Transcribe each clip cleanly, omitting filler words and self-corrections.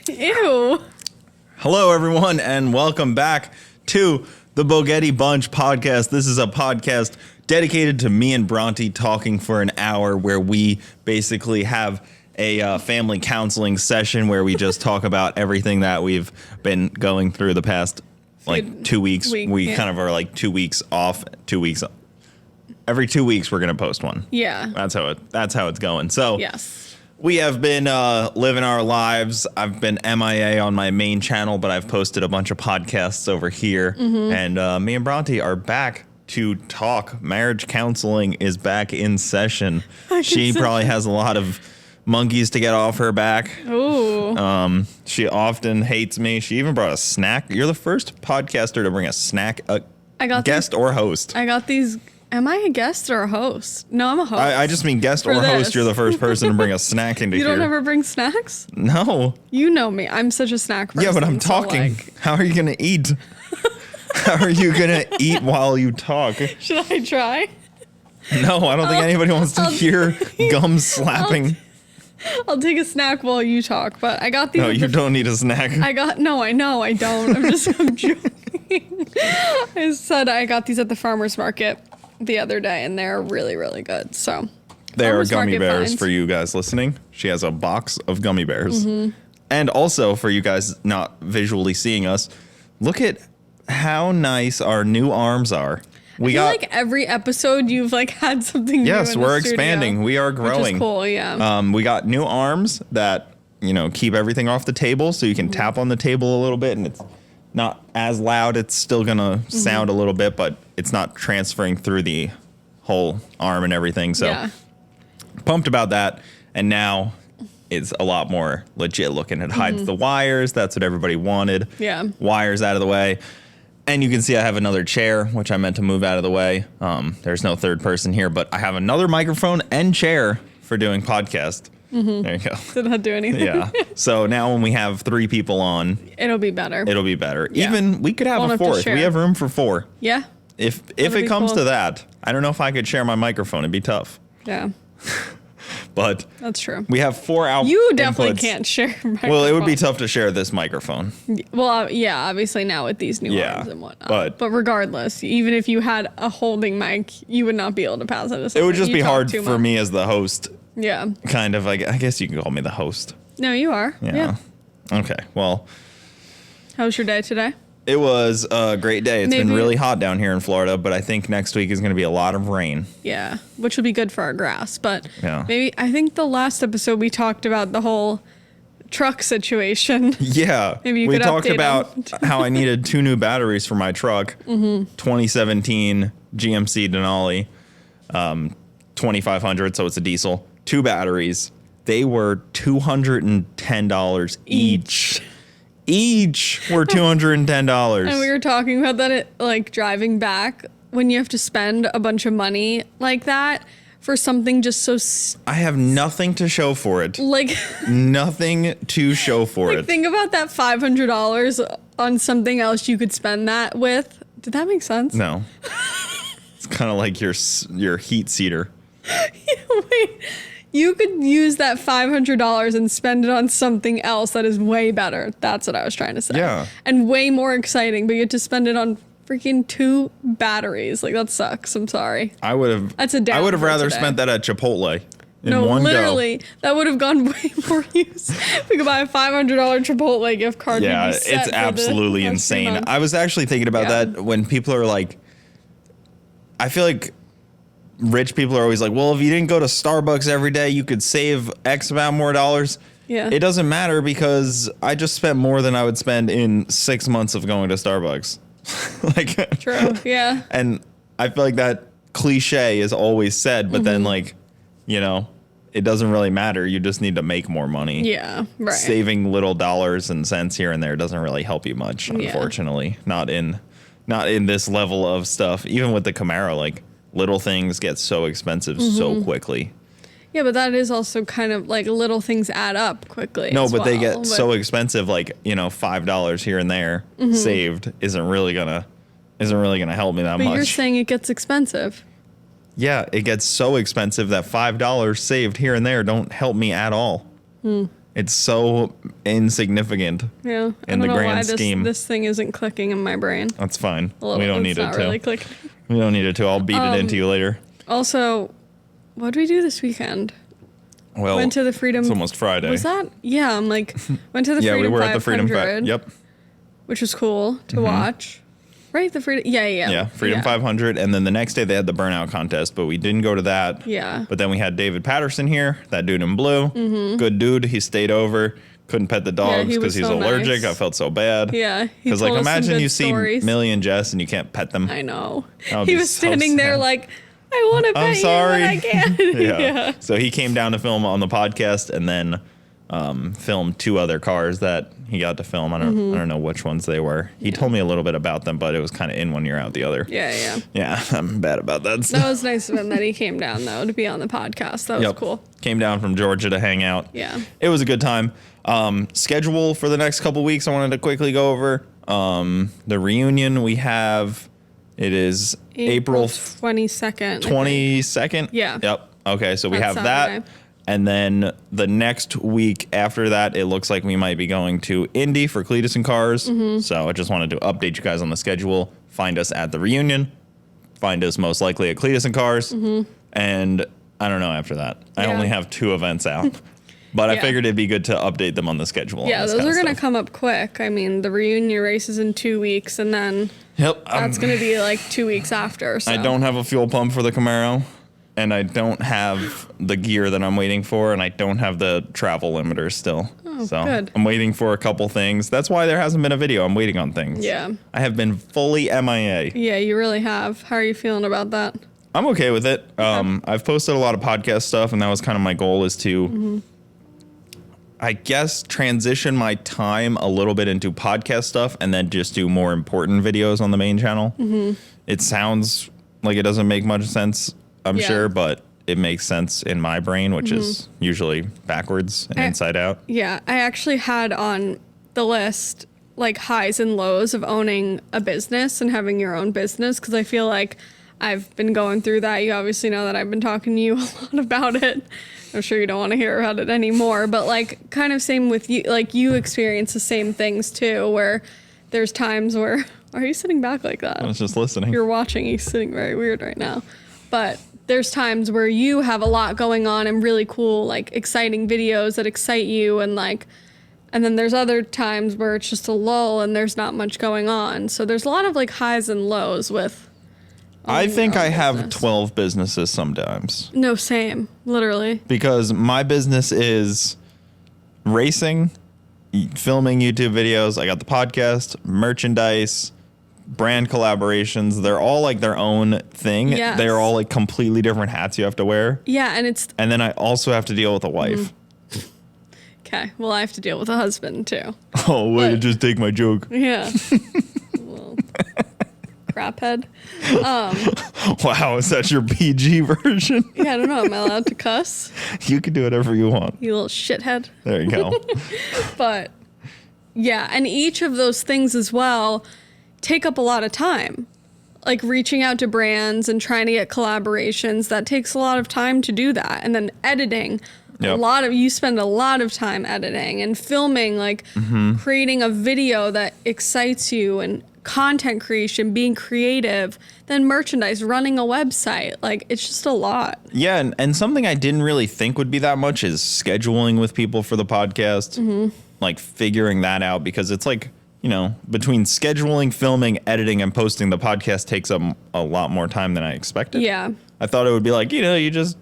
Ew. Hello, everyone, and welcome back to the Bogetti Bunch podcast. This is a podcast dedicated to me and Bronte talking for an hour where we basically have a family counseling session where we just talk about everything that we've been going through the past, 2 weeks. We kind of are 2 weeks off, 2 weeks. Every 2 weeks, we're going to post one. Yeah. That's how it's going. So yes. We have been living our lives. I've been MIA on my main channel, but I've posted a bunch of podcasts over here. Mm-hmm. And me and Bronte are back to talk. Marriage counseling is back in session. She probably has a lot of monkeys to get off her back. Ooh. She often hates me. She even brought a snack. You're the first podcaster to bring a snack, guest or host. I got these. Am I a guest or a host? No, I'm a host. I just mean guest or host. You're the first person to bring a snack into here. You don't ever bring snacks? No. You know me. I'm such a snack person. Yeah, but I'm talking. How are you going to eat? How are you going to eat while you talk? Should I try? No, I don't think anybody wants to hear gum slapping. I'll take a snack while you talk, but I got these. No, you don't need a snack. No, I know, I don't. I'm joking. I said I got these at the farmer's market the other day, and they're really, really good. So they are gummy bears for you guys listening. She has a box of gummy bears. Mm-hmm. And also for you guys not visually seeing us, look at how nice our new arms are. I feel like every episode you've had something new. Yes, we're expanding. We are growing. Which is cool, yeah. We got new arms that, keep everything off the table, so you can tap on the table a little bit and it's not as loud. It's still going to sound a little bit, but it's not transferring through the whole arm and everything. So pumped about that. And now it's a lot more legit looking. It hides the wires. That's what everybody wanted. Yeah. Wires out of the way. And you can see I have another chair, which I meant to move out of the way. There's no third person here, but I have another microphone and chair for doing podcast. Mm-hmm. There you go. Did not do anything. Yeah. So now when we have 3 people on, it'll be better. Yeah. Even we could have a fourth. We have room for 4. Yeah. If it comes to that, I don't know if I could share my microphone. It'd be tough. Yeah. But that's true. We have 4 outputs. You definitely can't share a microphone. Well, it would be tough to share this microphone. Well, yeah, obviously now with these new arms and whatnot. But regardless, even if you had a holding mic, you would not be able to pass it. It would just be hard for me as the host. Yeah. Kind of. I guess you can call me the host. No, you are. Yeah. Okay. Well. How was your day today? It was a great day. It's been really hot down here in Florida, but I think next week is going to be a lot of rain. Yeah, which would be good for our grass. But I think the last episode we talked about the whole truck situation. Yeah. Maybe we talked about how I needed 2 new batteries for my truck. 2017 GMC Denali, 2500, so it's a diesel. 2 batteries. They were $210 each. Each were $210. And we were talking about that driving back when you have to spend a bunch of money like that for something just so I have nothing to show for it. Nothing to show for it. Think about that $500 on something else you could spend that with. Did that make sense? No. It's kind of like your heat seater. Wait. You could use that $500 and spend it on something else that is way better. That's what I was trying to say. Yeah. And way more exciting, but you have to spend it on freaking 2 batteries. That sucks. I'm sorry. I would have rather spent that at Chipotle. Literally, that would have gone way more use. We could buy a $500 Chipotle gift card. Yeah, it's absolutely insane. I was actually thinking about that when people are I feel like rich people are always like, well, if you didn't go to Starbucks every day, you could save X amount more dollars. Yeah. It doesn't matter because I just spent more than I would spend in 6 months of going to Starbucks. True. Yeah. And I feel like that cliche is always said, but then it doesn't really matter. You just need to make more money. Yeah. Right. Saving little dollars and cents here and there doesn't really help you much, unfortunately. Not in this level of stuff. Even with the Camaro, little things get so expensive so quickly. Yeah, but that is also kind of little things add up quickly. No, but they get so expensive, $5 here and there saved isn't really gonna help me that much. But you're saying it gets expensive. Yeah, it gets so expensive that $5 saved here and there don't help me at all. It's so insignificant Yeah. in the grand scheme. This thing isn't clicking in my brain. That's fine. Well, We don't need it not to. really clicking. We don't need it to. I'll beat it into you later. Also, what did we do this weekend? Well, Went to the Freedom. it's almost Friday. Was that? Yeah, I'm like, went to the Yeah, Freedom we were 500, at the Freedom 500. Yep. which was cool to watch. Right? The Freedom. Yeah. Yeah, Freedom 500. And then the next day they had the burnout contest, but we didn't go to that. Yeah. But then we had David Patterson here, that dude in blue. Good dude. He stayed over. Couldn't pet the dogs he because was he's so allergic. nice. I felt so bad. Yeah. Because, like, imagine you see Millie and Jess and you can't pet them. I know. That would He be was so standing there sad. like, I want to pet sorry. you, but I can't. Yeah. So he came down to film on the podcast and then filmed 2 other cars that he got to film. I don't know which ones they were. He told me a little bit about them, but it was kind of in one ear out the other. Yeah. Yeah, I'm bad about that That stuff. was nice of him that he came down, though, to be on the podcast. That was Yep. cool. Came down from Georgia to hang out. Yeah. It was a good time. Schedule for the next couple weeks I wanted to quickly go over. The reunion we have, it is April 22nd. 22nd? Yeah. Yep. Okay, so we That's have that. Saturday. And then the next week after that, it looks like we might be going to Indy for Cletus and Cars. So I just wanted to update you guys on the schedule. Find us at the reunion. Find us most likely at Cletus and Cars. And I don't know after that. I Yeah. only have 2 events out. But I Yeah. figured it'd be good to update them on the schedule. Yeah, and this those kind are of going to stuff. come up quick. I mean, the reunion race is in 2 weeks, and then Yep. that's going to be like 2 weeks after. So. I don't have a fuel pump for the Camaro. And I don't have the gear that I'm waiting for, and I don't have the travel limiter still. Oh, so good. I'm waiting for a couple things. That's why there hasn't been a video. I'm waiting on things. Yeah. I have been fully MIA. Yeah, you really have. How are you feeling about that? I'm okay with it. I've posted a lot of podcast stuff, and that was kind of my goal is to, I guess, transition my time a little bit into podcast stuff and then just do more important videos on the main channel. It sounds like it doesn't make much sense, I'm Yeah. sure, but it makes sense in my brain, which is usually backwards and inside out. Yeah, I actually had on the list like highs and lows of owning a business and having your own business because I feel like I've been going through that. You obviously know that I've been talking to you a lot about it. I'm sure you don't want to hear about it anymore, but like kind of same with you, like you experience the same things too, where there's times where, are you sitting back like that? I was just listening. You're watching, he's sitting very weird right now. But there's times where you have a lot going on and really cool, like exciting videos that excite you and like, and then there's other times where it's just a lull and there's not much going on. So there's a lot of like highs and lows with. I owning think your I own have business. 12 businesses sometimes No, same, literally. because my business is racing, filming YouTube videos. I got the podcast, merchandise, brand collaborations. They're all like their own thing. Yes. They're all like completely different hats you have to wear. Yeah, and it's And then I also have to deal with a wife. okay. Well, I have to deal with a husband too. Oh, way to But- just take my joke. Yeah. Well, craphead. Wow, is that your PG version? Yeah, I don't know. Am I allowed to cuss? You can do whatever you want. You little shithead. There you go. But yeah, and each of those things as well take up a lot of time. Like reaching out to brands and trying to get collaborations, that takes a lot of time to do that. And then editing, Yep. you spend a lot of time editing and filming, like creating a video that excites you and content creation, being creative, then merchandise, running a website. Like it's just a lot. Yeah, and something I didn't really think would be that much is scheduling with people for the podcast. Like figuring that out because it's like, you know, between scheduling, filming, editing, and posting the podcast takes up a lot more time than I expected. Yeah. I thought it would be like, you know, you just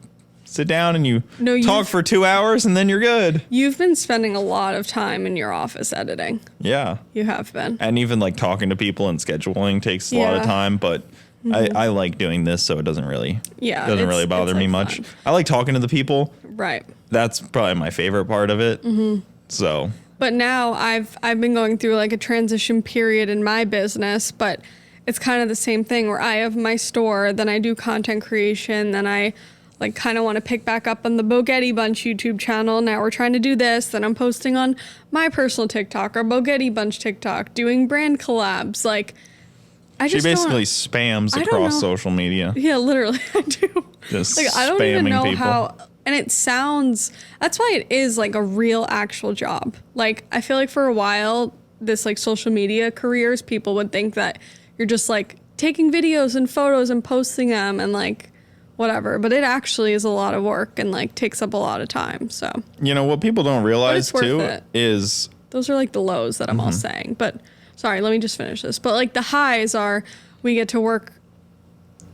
sit down and you No, talk you've- for 2 hours and then you're good. You've been spending a lot of time in your office editing. Yeah. You have been. And even like talking to people and scheduling takes a lot of Yeah. time, but I like doing this, so it doesn't really Yeah, doesn't it's- really bother it's, me like, much. fun. I like talking to the people. Right. That's probably my favorite part of it. So But now I've been going through like a transition period in my business, but it's kind of the same thing where I have my store, then I do content creation, then I like kind of want to pick back up on the Bogetti Bunch YouTube channel. Now we're trying to do this, then I'm posting on my personal TikTok or Bogetti Bunch TikTok, doing brand collabs. Like I she just basically don't, spams I don't across know. social media. Yeah, literally I do. Just Like I don't even spamming know people. how and that's why it is like a real actual job. Like, I feel like for a while, this like social media careers, people would think that you're just like taking videos and photos and posting them and like whatever, but it actually is a lot of work and like takes up a lot of time. So, You know, what people don't realize worth too it. is those are like the lows that I'm all saying. But sorry, let me just finish this. But like the highs are we get to work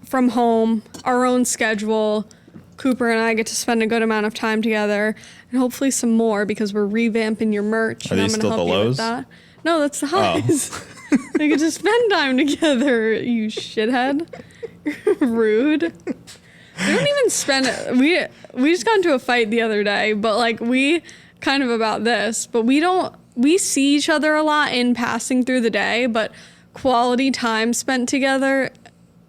from home, our own schedule. Cooper and I get to spend a good amount of time together, and hopefully some more because we're revamping your merch. Are and these I'm still gonna the help you lows? with that. No, that's the highs. We get to spend time together, you shithead. Rude. We don't even spend it. We just got into a fight the other day, but like we kind of about this, but we see each other a lot in passing through the day, but quality time spent together,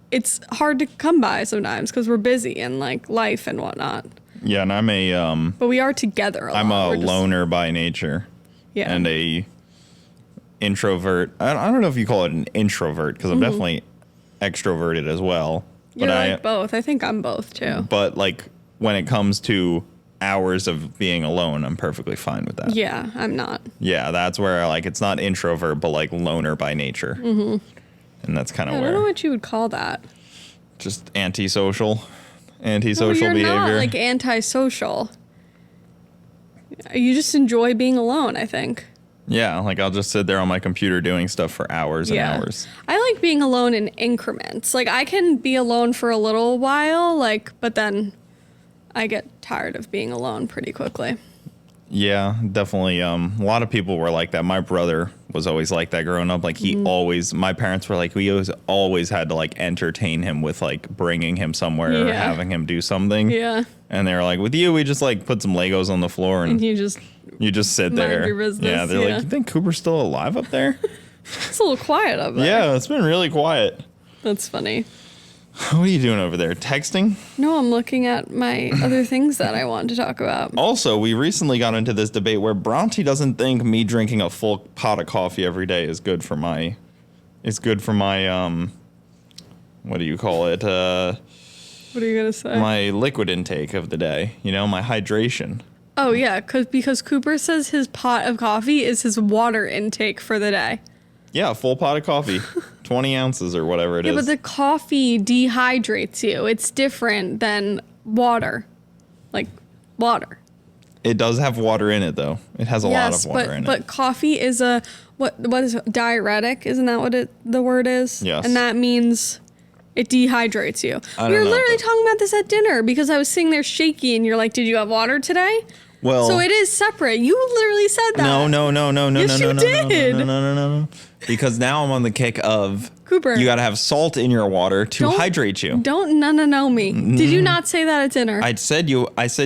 it's hard to come by sometimes because we're busy and like life and whatnot. Yeah, and I'm But we are together a lot. I'm a We're just- loner by nature. Yeah. And a introvert. I don't know if you call it an introvert because I'm definitely extroverted as well. You're But like both. I think I'm both too. But like when it comes to hours of being alone, I'm perfectly fine with that. Yeah, I'm not. Yeah, that's where like it's not introvert, but like loner by nature. Mm-hmm. And that's kind of I don't know where what you would call that. just antisocial No, behavior. you're not like antisocial. You just enjoy being alone, I think. Yeah, like I'll just sit there on my computer doing stuff for hours and hours. I like being alone in increments. Like I can be alone for a little while, like, but then I get tired of being alone pretty quickly. Yeah, definitely. A lot of people were like that. My brother was always like that growing up. Like he always, my parents were like, we always had to like entertain him with like bringing him somewhere or Yeah. having him do something. Yeah. And they were like, with you, we just like put some Legos on the floor and You just, you just sit mind there. your business, Yeah, they're yeah. like, you think Cooper's still alive up there? it's a little quiet up there. Yeah, it's been really quiet. That's funny. What are you doing over there? Texting? No, I'm looking at my other things that I want to talk about. Also, we recently got into this debate where Bronte doesn't think me drinking a full pot of coffee every day is good for my, what do you call it? What are you going to say? My liquid intake of the day, you know, my hydration. Oh, yeah, because Cooper says his pot of coffee is his water intake for the day. Yeah, a full pot of coffee, 20 ounces or whatever it is. Yeah, but the coffee dehydrates you. It's different than water. Like, water. It does have water in it, though. It has a lot of water in it. But coffee is what is it? Diuretic? Isn't that what the word is? Yes. And that means it dehydrates you. I We were don't know, literally but- talking about this at dinner because I was sitting there shaky and you're like, did you have water today? Well, So it is separate. You literally said that. no. Yes, you did. No. Because now I'm on the kick of Cooper. you got to have salt in your water to Don't- hydrate you. Don't no me. Did you not say that at dinner? I said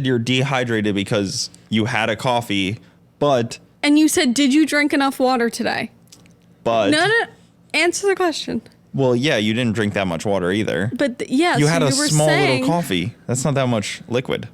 you're dehydrated because you had a coffee, but And you said, did you drink enough water today? No. Answer the question. Well, yeah, you didn't drink that much water either. But yeah, You so had a were small saying, little coffee. That's not that much liquid.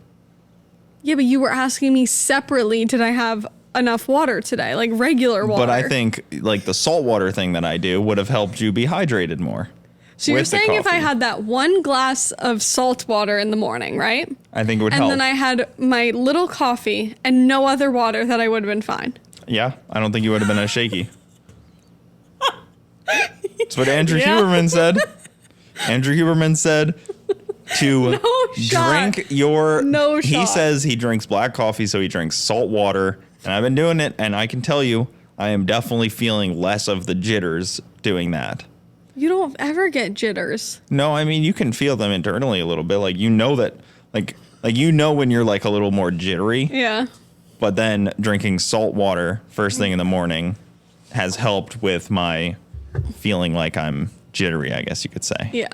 Yeah, but you were asking me separately, did I have enough water today? Like regular water. But I think like the salt water thing that I do would have helped you be hydrated more. So you're with the saying if I coffee. had that one glass of salt water in the morning, right? I think it would And help. then I had my little coffee and no other water, that I would have been fine. Yeah, I don't think you would have been as shaky. That's what Andrew Yeah. Huberman said. Andrew Huberman said to No shot. drink your. No He shot. says he drinks black coffee, so he drinks salt water, and I've been doing it, and I can tell you, I am definitely feeling less of the jitters doing that. You don't ever get jitters. No, I mean you can feel them internally a little bit, like you know that, like you know when you're like a little more jittery. Yeah. But then drinking salt water first thing in the morning has helped with my feeling like I'm jittery, I guess you could say. Yeah.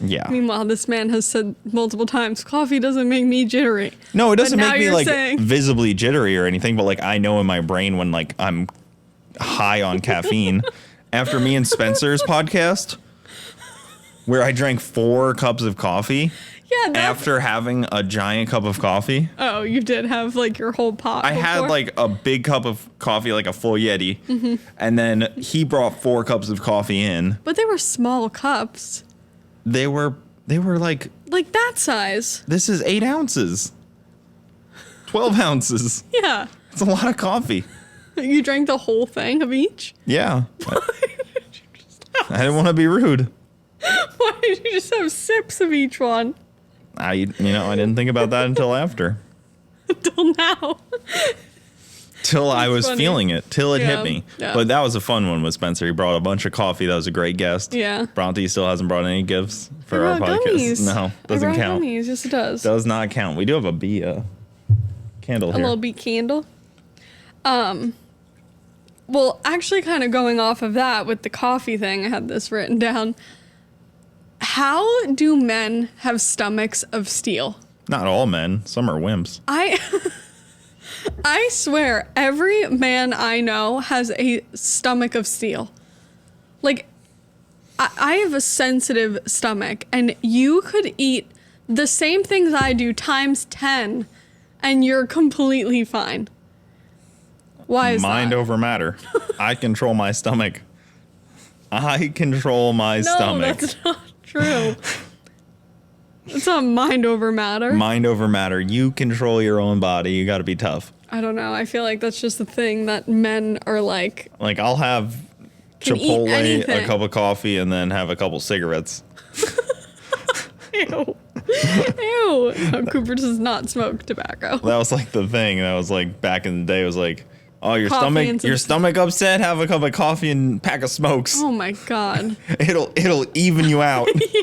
Yeah. Meanwhile, this man has said multiple times, coffee doesn't make me jittery. No, it doesn't But now make me you're like saying- visibly jittery or anything, but like I know in my brain when like I'm high on caffeine. After me and Spencer's podcast, where I drank 4 cups of coffee Yeah, that's... after having a giant cup of coffee. Oh, you did have like your whole pot. I had before? like a big cup of coffee, like a full Yeti, Mm-hmm. and then he brought 4 cups of coffee in. But they were small cups. They were They were like that size. This is 8 ounces. 12 ounces. Yeah. It's a lot of coffee. You drank the whole thing of each? Yeah. I didn't want to be rude. Why did you just have sips of each one? I didn't think about that until after. Until now. Till I was feeling it. Till it hit me. Yeah. But that was a fun one with Spencer. He brought a bunch of coffee. That was a great guest. Yeah. Bronte still hasn't brought any gifts for our podcast. Gummies. No, doesn't count. Gummies. Yes, it does. Does not count. We do have a bee candle here. A little beat candle. Well, actually kind of going off of that with the coffee thing, I had this written down. How do men have stomachs of steel? Not all men. Some are wimps. I swear every man I know has a stomach of steel. Like, I have a sensitive stomach, and you could eat the same things I do times 10, and you're completely fine. Why is Mind that? over matter. I control my stomach. I control my stomach. No, that's not true. It's not mind over matter. Mind over matter. You control your own body. You got to be tough. I don't know. I feel like that's just a thing that men are like. Like, I'll have Can eat Chipotle, a anything. cup of coffee, and then have a couple cigarettes. Ew. Ew. No, Cooper does not smoke tobacco. That was like the thing. That was like back in the day. It was like, oh, your Coffee and stomach upset. Have a cup of coffee and pack of smokes. Oh my God. It'll even you out. Yeah.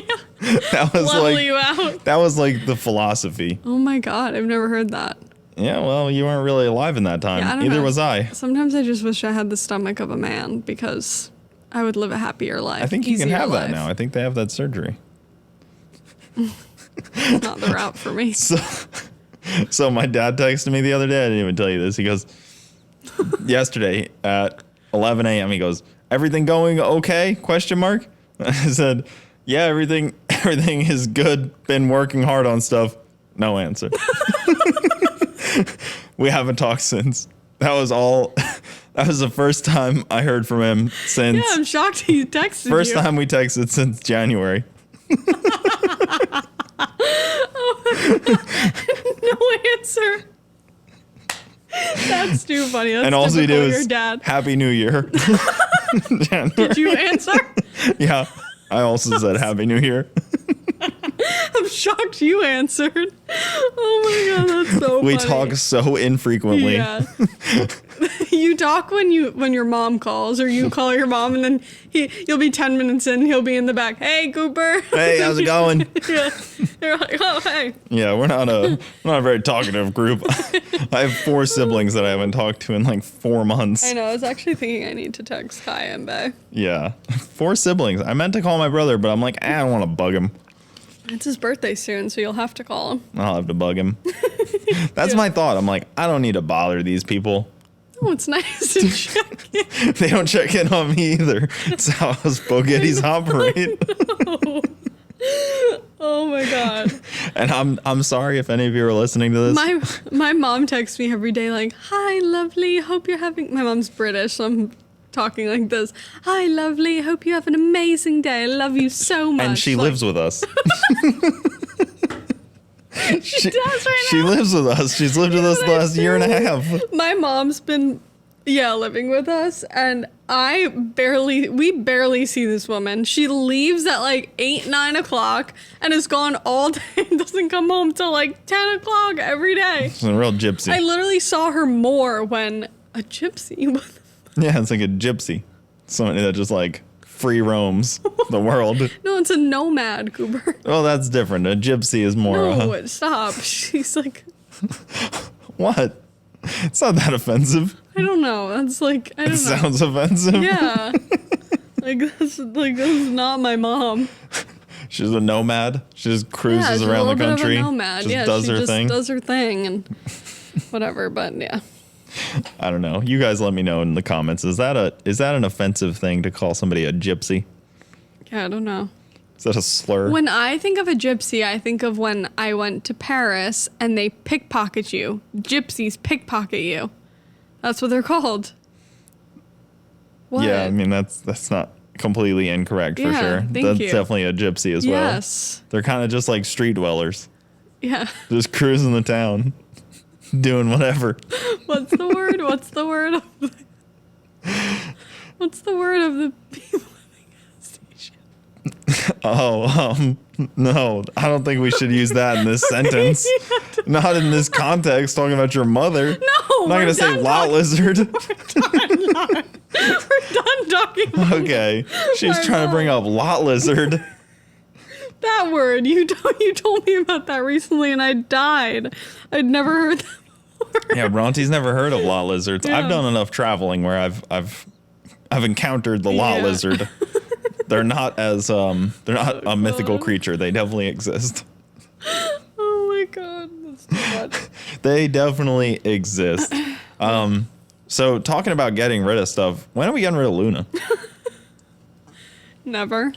That was Level like you out. that was like the philosophy. Oh my God. I've never heard that. Yeah, well, you weren't really alive in that time. Yeah, I don't Neither know. was I. Sometimes I just wish I had the stomach of a man because I would live a happier life. I think you can easier have that life. now. I think they have that surgery. It's not the route for me. So my dad texted me the other day. I didn't even tell you this. He goes, yesterday at 11 a.m. He goes, everything going okay? Question mark. I said, yeah, everything is good. Been working hard on stuff. No answer. We haven't talked since. That was all. That was the first time I heard from him since. Yeah, I'm shocked he texted you. First time we texted since January. No answer. That's too funny. That's And all we do typical of your is dad. Happy New Year. Did you answer? Yeah. I also said Happy New Year. I'm shocked you answered. Oh my God, that's so We funny. talk so infrequently. Yeah. You talk when your mom calls, or you call your mom, and then you'll be 10 minutes in, he'll be in the back. Hey, Cooper. Hey, how's it going? Yeah. You're like, oh, hey. Yeah, we're not a very talkative group. I have 4 siblings that I haven't talked to in like 4 months. I know. I was actually thinking I need to text Kai and Bay. Yeah. 4 siblings. I meant to call my brother, but I'm like, I don't want to bug him. It's his birthday soon, so you'll have to call him. I'll have to bug him. That's my thought. I'm like, I don't need to bother these people. Oh, it's nice to check in. They don't check in on me either. It's how us Bogettis operate. Oh my God. And I'm sorry if any of you are listening to this. My mom texts me every day like, hi, lovely, hope you're having... My mom's British, so I'm talking like this. Hi, lovely, hope you have an amazing day. I love you so much. And she Like, lives with us. She does right She now. lives with us. She's lived with us the last year and a half. My mom's been, living with us, and we barely see this woman. She leaves at like 8, 9 o'clock and is gone all day and doesn't come home till like 10 o'clock every day. She's a real gypsy. I literally saw her more when a gypsy. Yeah, it's like a gypsy. Somebody that just like free roams the world. No, it's a nomad, Cooper. Well, that's different. A gypsy is more. No, stop. She's like, What? It's not that offensive. I don't know. That's like, I don't It know. sounds offensive. Yeah. that's not my mom. She's a nomad. She just Yeah, cruises she's around a the little bit of country. a nomad. Just Yeah, does she her just thing. does her thing and whatever. But yeah. I don't know. You guys let me know in the comments. Is that an offensive thing to call somebody a gypsy? Yeah, I don't know. Is that a slur? When I think of a gypsy, I think of when I went to Paris and they pickpocket you. Gypsies pickpocket you. That's what they're called. What? Yeah, I mean that's not completely incorrect for sure. That's definitely a gypsy as well. Yes. They're kind of just like street dwellers. Yeah. Just cruising the town, doing whatever. What's the word? What's the word of the people in the gas station? No, I don't think we should use that in this sentence. Not in this context, talking about your mother. No, I'm not going to say lot lizard. We're done talking about Okay. She's trying to bring up lot lizard. that word. You told me about that recently and I died. I'd never heard that before. Yeah, Bronte's never heard of lot lizards. Yeah. I've done enough traveling where I've encountered the lot lizard. They're not a mythical creature. They definitely exist. Oh my god, that's too much. They definitely exist. So talking about getting rid of stuff, when are we getting rid of Luna? Never.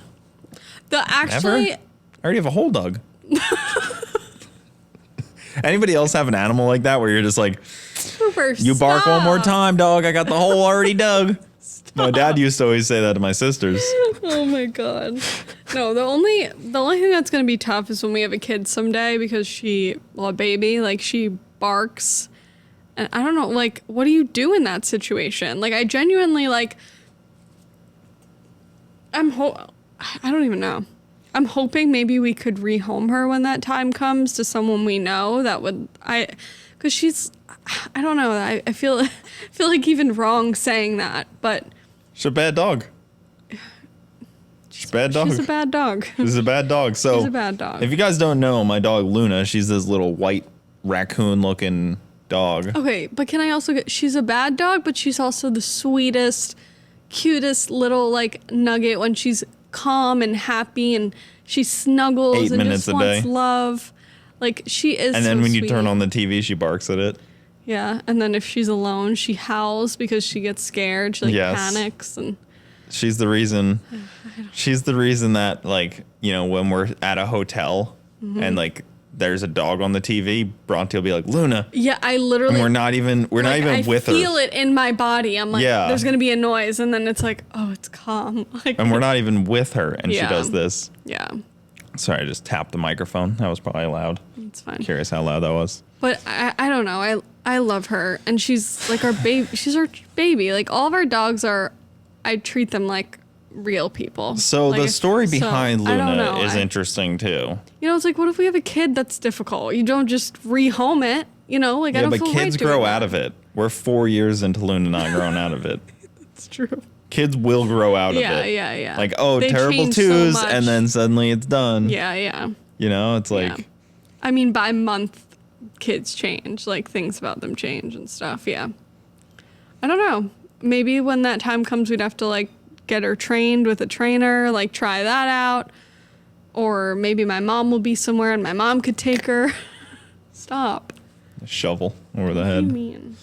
Never? I already have a whole dog. Anybody else have an animal like that where you're just like, Cooper, you bark one more time, dog. I got the hole already dug. My dad used to always say that to my sisters. Oh my god. No, the only thing that's gonna be tough is when we have a kid someday because a baby, like she barks. And I don't know, like, what do you do in that situation? Like, I genuinely, like, I don't even know. I'm hoping maybe we could rehome her when that time comes to someone we know that would, because I don't know, I feel like even wrong saying that, but. She's a bad dog. She's a bad dog. She's a bad dog. She's a bad dog. So, she's a bad dog. If you guys don't know, my dog Luna, she's this little white raccoon-looking dog. Okay, but can I also she's a bad dog, but she's also the sweetest, cutest little, like, nugget when she's calm and happy and she snuggles 8 and minutes just a day. wants love. Like, she is And then so when you sweet. turn on the TV, she barks at it. Yeah, and then if she's alone, she howls because she gets scared. She, like, panics and... She's the reason. She's the reason that, like, you know, when we're at a hotel and, like, there's a dog on the TV, Bronte will be like, Luna. Yeah, I literally... And we're not even with her. I feel it in my body. I'm like, Yeah. there's going to be a noise. And then it's like, oh, it's calm. Like, And we're not even with her, and she Yeah. does this. Yeah, Sorry, I just tapped the microphone. That was probably loud. it's fine. Curious how loud that was. But I don't know. I love her. And she's like our baby. She's our baby. Like, all of our dogs I treat them like real people. So like, the story behind I don't Luna know. is interesting, too. You know, it's like, what if we have a kid that's difficult? You don't just rehome it. You know, like, I Yeah, don't but feel kids right doing grow that. out of it. We're 4 years into Luna not growing out of it. It's true. Kids will grow out of it. Yeah. Like, oh, They terrible change so twos, much. and then suddenly it's done. Yeah. You know, it's like, Yeah. I mean, by month, kids change. Like, things about them change and stuff. Yeah. I don't know. Maybe when that time comes, we'd have to, like, get her trained with a trainer, like, try that out. Or maybe my mom will be somewhere and my mom could take her. Stop. a shovel over the What do you head. mean?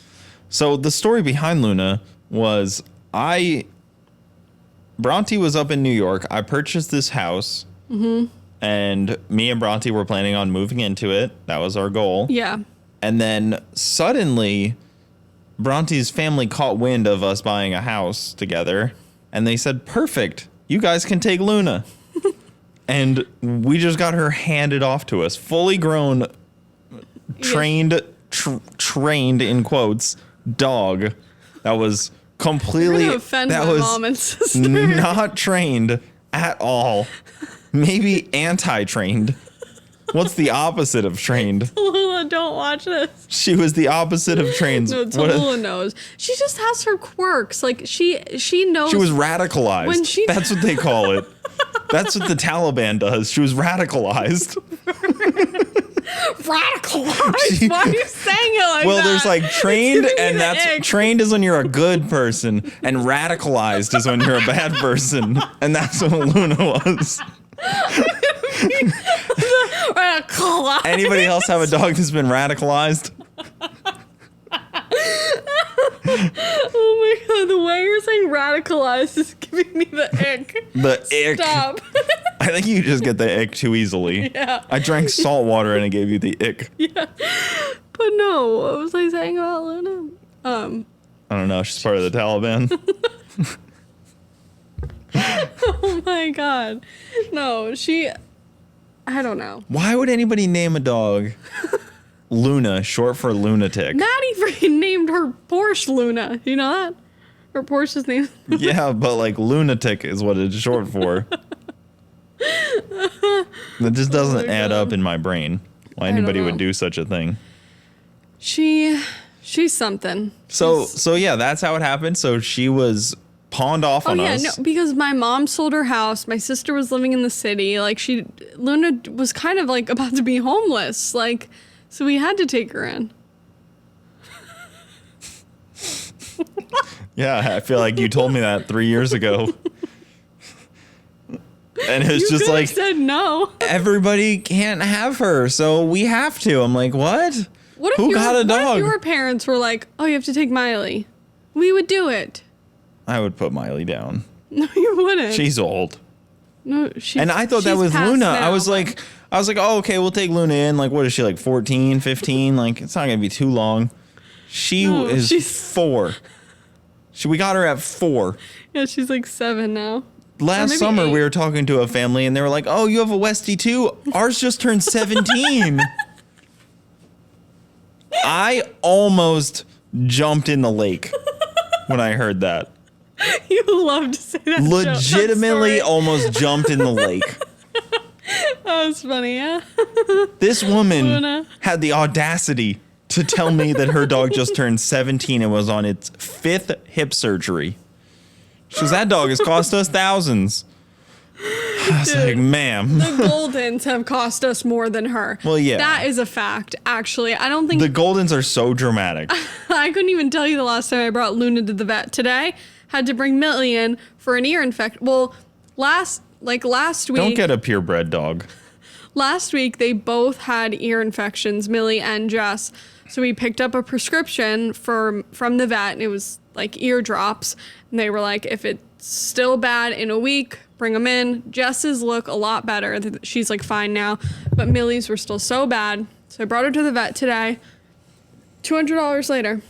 So the story behind Luna was Bronte was up in New York. I purchased this house. Mm-hmm. And me and Bronte were planning on moving into it. That was our goal. Yeah. And then suddenly, Bronte's family caught wind of us buying a house together. And they said, perfect. You guys can take Luna. And we just got her handed off to us. Fully grown, trained in quotes, dog. That was completely... You're gonna offend that my was mom and sister. not trained at all. Maybe anti-trained. What's the opposite of trained? Tallulah, don't watch this. She was the opposite of trained. No, Tallulah knows. She just has her quirks. Like, she knows. She was radicalized. When she- That's what they call it. That's what the Taliban does. She was radicalized. radicalized. Why are you saying it like that? Well, there's like trained, It's giving me and the that's ick. trained is when you're a good person, and radicalized is when you're a bad person, and that's what Luna was. Radicalized. Anybody else have a dog that's been radicalized? Oh my god, the way you're saying radicalized is giving me the ick. The ick. Stop. I think you just get the ick too easily. Yeah. I drank salt water and it gave you the ick. Yeah. But no, what was I saying about Luna? I don't know. She's part of the Taliban. my God. No, I don't know. Why would anybody name a dog Luna, short for lunatic? Maddie freaking named her Porsche Luna. You know that? Her Porsche's name. Yeah, but like lunatic is what it's short for. That just doesn't add up in my brain. Why anybody would do such a thing. She's something. So yeah, that's how it happened. So she was pawned off on us. No, because my mom sold her house. My sister was living in the city. Like Luna was kind of like about to be homeless. Like, so we had to take her in. Yeah, I feel like you told me that 3 years ago. And it's just like, said no. Everybody can't have her, so we have to. I'm like, what? Who got a dog? What if your parents were like, oh, you have to take Miley? We would do it. I would put Miley down. No, you wouldn't. She's old. No, and I thought that was Luna. Now, I was like, oh, okay, we'll take Luna in. Like, what is she, like 14, 15? Like, it's not going to be too long. She's 4. We got her at 4. Yeah, she's like 7 now. Last summer, 8. We were talking to a family, and they were like, oh, you have a Westie too? Ours just turned 17. I almost jumped in the lake when I heard that. You love to say that. Legitimately almost jumped in the lake. That was funny, yeah. This woman had the audacity to tell me that her dog just turned 17 and was on its 5th hip surgery. She goes, that dog has cost us thousands. I was like, ma'am. The Goldens have cost us more than her. Well, yeah. That is a fact, actually. I don't think... The Goldens are so dramatic. I couldn't even tell you the last time I brought Luna to the vet. Today, had to bring Millie in for an ear infection. Well, last week... Don't get a purebred dog. Last week, they both had ear infections, Millie and Jess. So we picked up a prescription from the vet, and it was like ear drops. And they were like, if it's still bad in a week, bring them in. Jess's look a lot better. She's like fine now. But Millie's were still so bad. So I brought her to the vet today. $200 later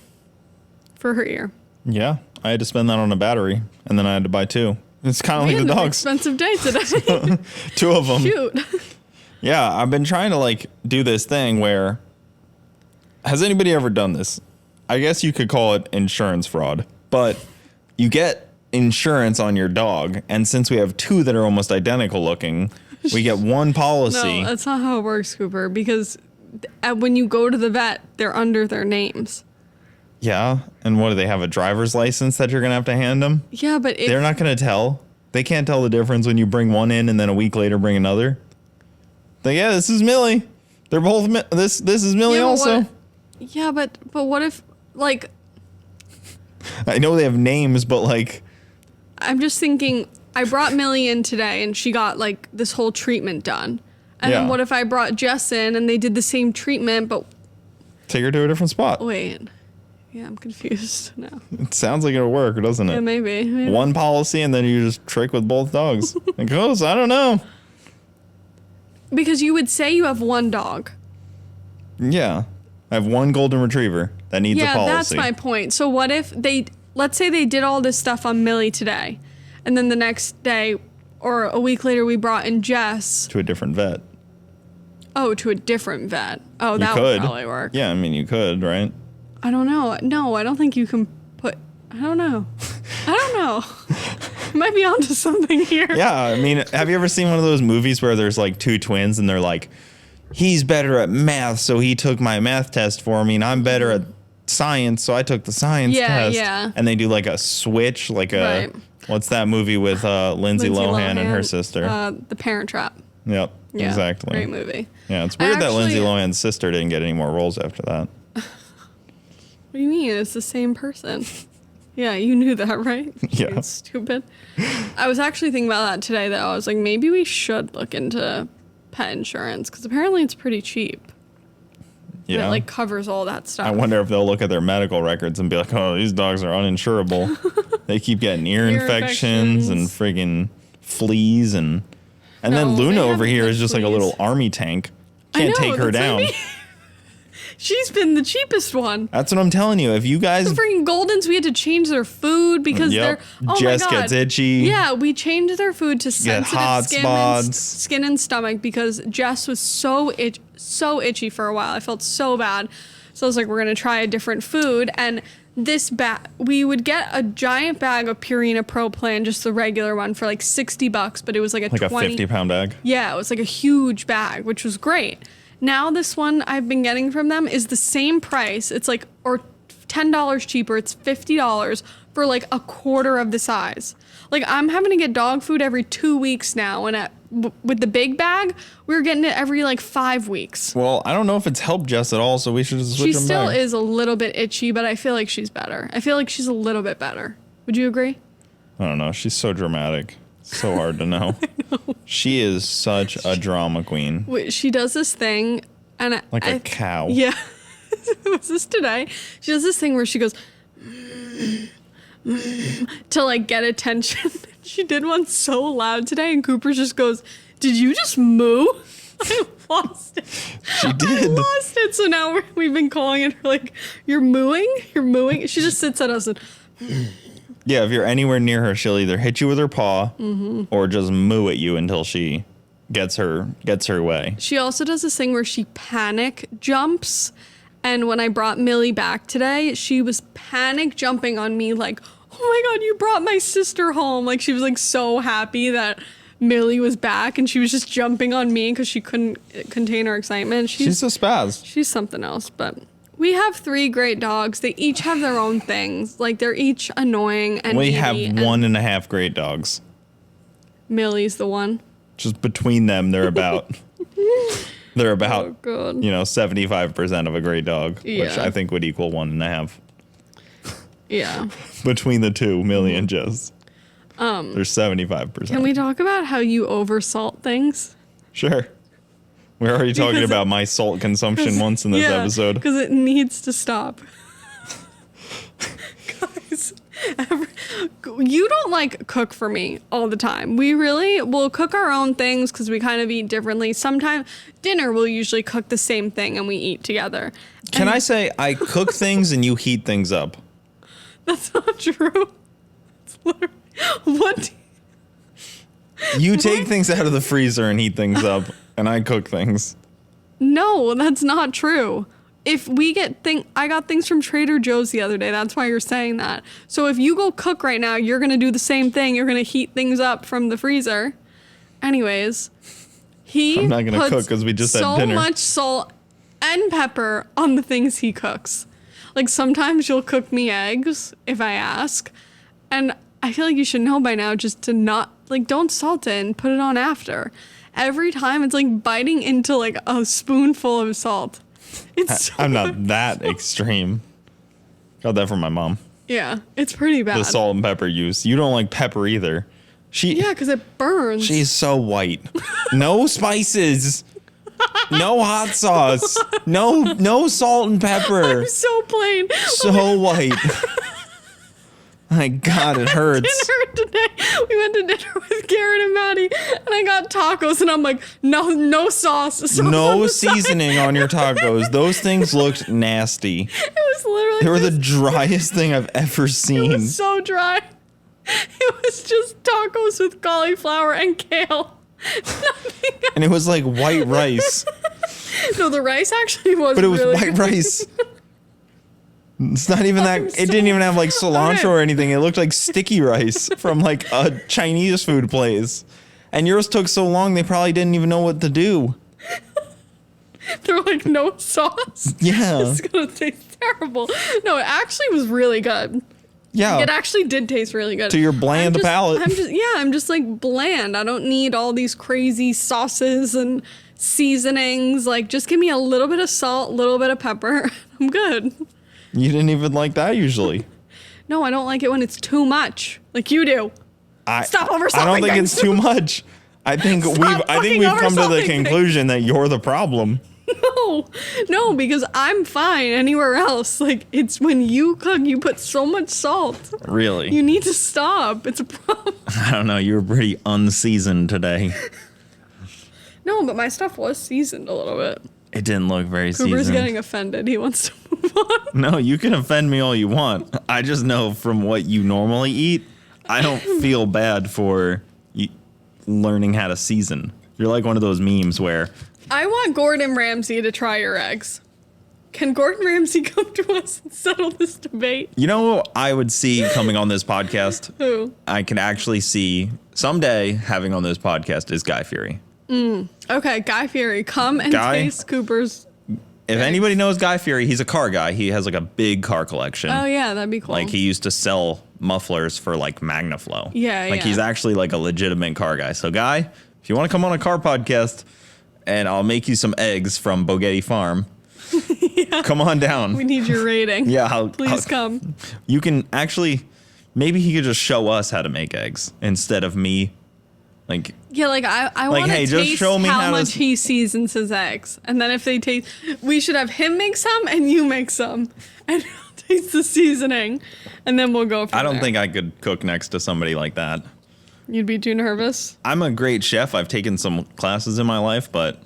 for her ear. Yeah, I had to spend that on a battery, and then I had to buy 2. It's kind of like the dogs. Expensive day today. 2 of them. Shoot. Yeah, I've been trying to like do this thing where... Has anybody ever done this? I guess you could call it insurance fraud, but you get insurance on your dog, and since we have 2 that are almost identical looking, we get one policy. No, that's not how it works, Cooper, because when you go to the vet, they're under their names. Yeah, and what, do they have a driver's license that you're going to have to hand them? Yeah, but they're not going to tell. They can't tell the difference when you bring one in and then a week later bring another. Like, yeah, this is Millie. They're both, this is Millie also. Yeah, but what if, like... I know they have names, but like... I'm just thinking, I brought Millie in today, and she got, like, this whole treatment done. And then what if I brought Jess in, and they did the same treatment, but... Take her to a different spot. Wait. Yeah, I'm confused now. It sounds like it'll work, doesn't it? Yeah, maybe. One policy, and then you just trick with both dogs. It goes, I don't know. Because you would say you have one dog. Yeah. I have one golden retriever that needs a policy. Yeah, that's my point. So what if let's say they did all this stuff on Millie today, and then the next day or a week later we brought in Jess. To a different vet. Oh, to a different vet. Oh, that would probably work. Yeah, I mean, you could, right? I don't know. No, I don't think you can put, I don't know. You might be onto something here. Yeah, I mean, have you ever seen one of those movies where there's like 2 twins and they're like, he's better at math, so he took my math test for me, and I'm better at science, so I took the science test. Yeah. And they do like a switch, like what's that movie with Lindsay Lohan and her sister? The Parent Trap. Yep, yeah, exactly. Great movie. Yeah, it's weird that Lindsay Lohan's sister didn't get any more roles after that. What do you mean? It's the same person. Yeah, you knew that, right? Yeah. It's stupid. I was actually thinking about that today, though. I was like, maybe we should look into pet insurance, because apparently it's pretty cheap. Yeah. And it like covers all that stuff. I wonder if they'll look at their medical records and be like, oh, these dogs are uninsurable. They keep getting ear infections and friggin' fleas and then Luna over here is just like a little army tank. Can't take her down. She's been the cheapest one. That's what I'm telling you. If you guys... The freaking Goldens, we had to change their food because they're... Oh Jess my God. gets itchy. Yeah, we changed their food to sensitive hot spots. skin and stomach because Jess was so itchy for a while. I felt so bad. So I was like, we're going to try a different food. And this bag, we would get a giant bag of Purina Pro Plan, just the regular one, for like $60, but it was like a 50-pound bag. Yeah, it was like a huge bag, which was great. Now this one I've been getting from them is the same price. It's like, or $10 cheaper. It's $50 for like a quarter of the size. Like I'm having to get dog food every 2 weeks now, and with the big bag, we were getting it every like 5 weeks. Well, I don't know if it's helped Jess at all, so we should just switch them back. She still is a little bit itchy, but I feel like she's better. I feel like she's a little bit better. Would you agree? I don't know. She's so dramatic. So hard to know. I know. She is such a drama queen. Wait, she does this thing, and like a cow. Yeah. Was this today? She does this thing where she goes to like get attention. She did one so loud today, and Cooper just goes, "Did you just moo?" I lost it. She did. I lost it. So now we've been calling it like, "You're mooing. You're mooing." She just sits at us and. Yeah, if you're anywhere near her, she'll either hit you with her paw or just moo at you until she gets her way. She also does this thing where she panic jumps. And when I brought Millie back today, she was panic jumping on me like, "Oh my God, you brought my sister home." Like she was like so happy that Millie was back, and she was just jumping on me because she couldn't contain her excitement. She's a spaz. She's something else, but... We have 3 great dogs. They each have their own things. Like, they're each annoying and we needy, have and 1.5 great dogs. Millie's the one. Just between them, they're about... They're about, Oh, God. 75% of a great dog, which Yeah. I think would equal 1.5. Yeah. Between the two, Millie and Jess. There's 75%. Can we talk about how you oversalt things? Sure. We're already talking about my salt consumption once in this episode. Because it needs to stop. Guys, you don't like cook for me all the time. We really will cook our own things because we kind of eat differently. Sometimes dinner we'll usually cook the same thing and we eat together. Can I say I cook things and you heat things up? That's not true. It's literally, what? You take things out of the freezer and heat things up, and I cook things. No, that's not true. If we get I got things from Trader Joe's the other day. That's why you're saying that. So if you go cook right now, you're going to do the same thing. You're going to heat things up from the freezer. Anyways, I'm not going to cook because we just had dinner. So much salt and pepper on the things he cooks. Like sometimes you'll cook me eggs if I ask. And I feel like you should know by now just to not, like, don't salt it and put it on after. Every time it's like biting into like a spoonful of salt. I'm not that extreme. Got that from my mom. Yeah, it's pretty bad. The salt and pepper use. You don't like pepper either. Yeah, because it burns. She's so white. No spices. No hot sauce. No salt and pepper. I'm so plain. So white. My God, it hurts. Dinner today. We went to dinner with Garrett and Maddie, and I got tacos, and I'm like, no sauce. No seasoning on your tacos. Those things looked nasty. It was literally. They were the driest thing I've ever seen. It was so dry. It was just tacos with cauliflower and kale. Nothing else. And it was like white rice. No, the rice actually was. But it was really white good. rice. It's not even that. It didn't even have like cilantro or anything. It looked like sticky rice from like a Chinese food place. And yours took so long, they probably didn't even know what to do. They're like, no sauce. Yeah. It's gonna taste terrible. No, it actually was really good. Yeah. It actually did taste really good. To your bland palate. I'm just like bland. I don't need all these crazy sauces and seasonings. Like, just give me a little bit of salt, a little bit of pepper. I'm good. You didn't even like that usually. No, I don't like it when it's too much, like you do. Stop oversalting. I don't think things. it's too much. I think we've come to the conclusion that you're the problem. No, because I'm fine anywhere else. Like, it's when you cook, you put so much salt. Really? You need to stop. It's a problem. I don't know. You were pretty unseasoned today. No, but my stuff was seasoned a little bit. It didn't look very Cooper's seasoned. getting offended. He wants to move on. No, you can offend me all you want. I just know from what you normally eat, I don't feel bad for learning how to season. You're like one of those memes where I want Gordon Ramsay to try your eggs. Can Gordon Ramsay come to us and settle this debate? you know who I would see coming on this podcast. Who? I can actually see someday having on this podcast is Guy Fieri. Okay, Guy Fieri, come and Guy? taste Cooper's. If anybody knows Guy Fieri, he's a car guy. He has like a big car collection. Oh yeah, that'd be cool. Like he used to sell mufflers for like Magnaflow. Yeah, Like yeah. he's actually like a legitimate car guy. So Guy, if you want to come on a car podcast and I'll make you some eggs from Bogetti Farm, come on down. We need your rating. Yeah, Please come. You can actually, maybe he could just show us how to make eggs instead of me. Like, Yeah, like I Like, want to hey, just taste show me how how to much he seasons his eggs, and then if they taste, we should have him make some and you make some, and I'll taste the seasoning, and then we'll go from I don't there. think I could cook next to somebody like that. You'd be too nervous. I'm a great chef. I've taken some classes in my life, but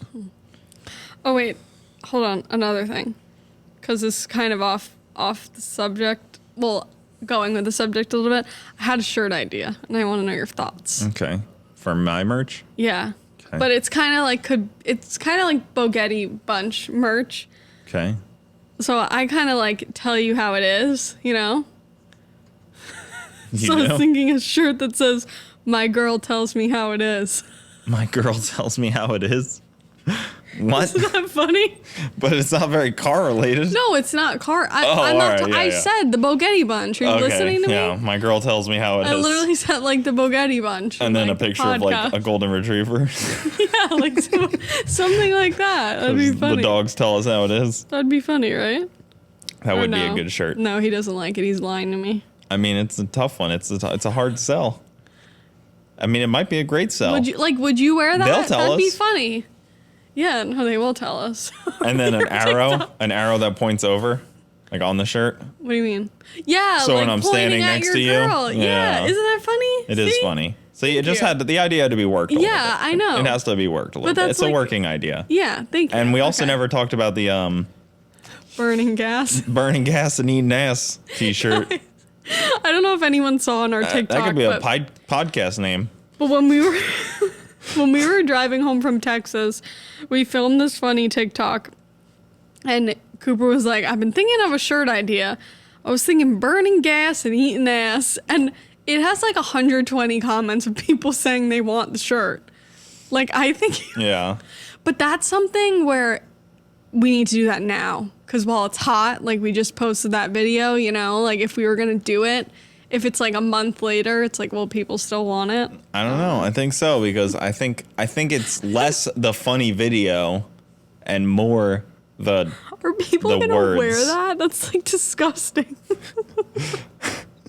Oh wait, hold on, another thing, because this is kind of off the subject. Well, going with the subject a little bit. I had a shirt idea, and I want to know your thoughts. okay. For my merch? Yeah, Okay. but it's kind of like Bogetti Bunch merch. Okay. So I kind of like tell you how it is, you know? You So I was know? thinking a shirt that says, "My girl tells me how it is." My girl tells me how it is. What? Isn't that funny? But it's not very car related. No, it's not car. I'm all not. right, yeah, I yeah. said the Bogetti Bunch. Are you listening to yeah. me? My girl tells me how it is. I literally said like the Bogetti Bunch. And then like, a picture of like a golden retriever. yeah, like something like that. That'd be funny. The dogs tell us how it is. That'd be funny, right? That Or would be a no? good shirt. No, he doesn't like it. He's lying to me. I mean, it's a tough one. It's a hard sell. I mean, it might be a great sell. Would you wear that? They'll tell That'd be us. funny. Yeah, no, they will tell us. And then an Your TikTok. arrow that points over, like on the shirt. What do you mean? Yeah, So like when I'm standing pointing at next your to you? girl. Yeah. Yeah. Isn't that funny? It is See? funny. So it just you. had the idea had to be worked. A little Yeah, bit. I know. It has to be worked a little But bit. that's It's a like- working idea. Yeah, thank you. And we also Okay. never talked about the burning gas. burning gas and eating ass T-shirt. I don't know if anyone saw on our TikTok, That could be a but, podcast name. but when we were when we were driving home from Texas, we filmed this funny TikTok, and Cooper was like, "I've been thinking of a shirt idea. I was thinking burning gas and eating ass," and it has like 120 comments of people saying they want the shirt. Like I think, Yeah. but that's something where we need to do that now. Because while it's hot, like we just posted that video, you know, like if we were going to do it, if it's like a month later, it's like, well, people still want it. I don't know. I think so because I think it's less the funny video and more the Are people The going to wear words. that? That's like disgusting.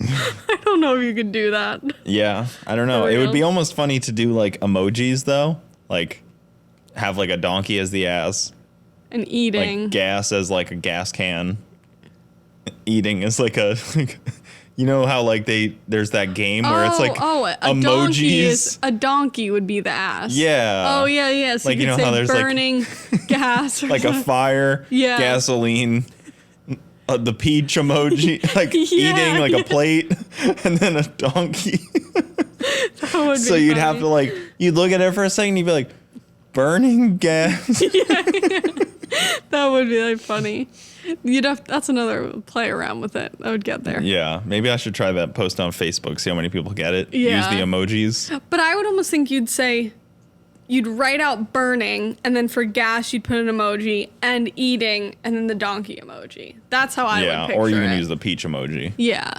I don't know if you could do that. yeah. I don't know. For It would be real? almost funny to do like emojis though, like have like a donkey as the ass, And eating. like gas as like a gas can, eating is like a. You know how like there's that game where it's like a donkey emojis. a donkey would be the ass. Yeah. Oh yeah, yeah. So Like, you you could know say how there's, like- burning gas. Or Like a something. fire, Yeah. gasoline, the peach emoji, like Yeah, eating like yeah. a plate, and then a donkey. That would So be you'd have funny. to like, you'd look at it for a second, you'd be like, burning gas. That would be like funny. That's another play around with it. I would get there. Yeah, maybe I should try that post on Facebook, see how many people get it. Yeah. Use the emojis. But I would almost think you'd write out burning, and then for gas you'd put an emoji, and eating, and then the donkey emoji. That's how I would Yeah, picture or you can it. use the peach emoji. Yeah.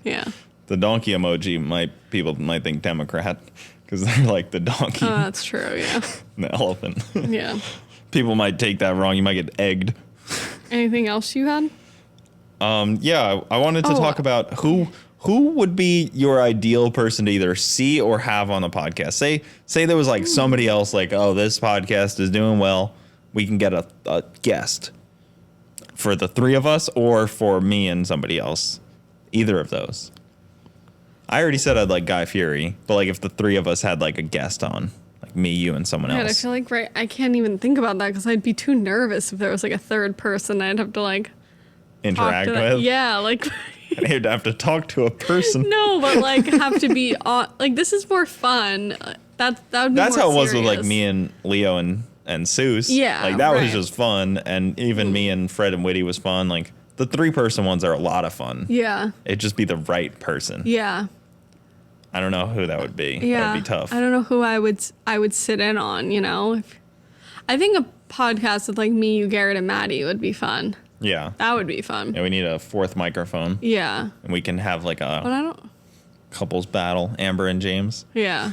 Yeah. The donkey emoji people might think Democrat because they're like the donkey Oh, that's true. Yeah. and the elephant. Yeah. People might take that wrong. You might get egged. Anything else you had? Yeah, I wanted to talk about who would be your ideal person to either see or have on the podcast. Say there was like somebody else like, oh, this podcast is doing well. We can get a guest for the three of us or for me and somebody else. Either of those. I already said I'd like Guy Fieri, but like if the three of us had like a guest on, like like me, you, and someone God, I else. feel like I can't even think about that because I'd be too nervous if there was like a third person I'd have to like Interact talk to with. Yeah, like I'd have to talk to a person. no, but like have to be on. Like this is more fun. That would be. That's more how it was with like serious. me and Leo and Seuss. Yeah, like that was right. just fun, and even me and Fred and Whitty was fun. Like the 3-person ones are a lot of fun. Yeah. It'd just be the right person. Yeah. I don't know who that would be. Yeah. That would be tough. I don't know who I would sit in on. You know, I think a podcast with like me, you, Garrett, and Maddie would be fun. Yeah. That would be fun. Yeah, we need a 4th microphone. Yeah. And we can have like But a I don't. couples battle, Amber and James. Yeah.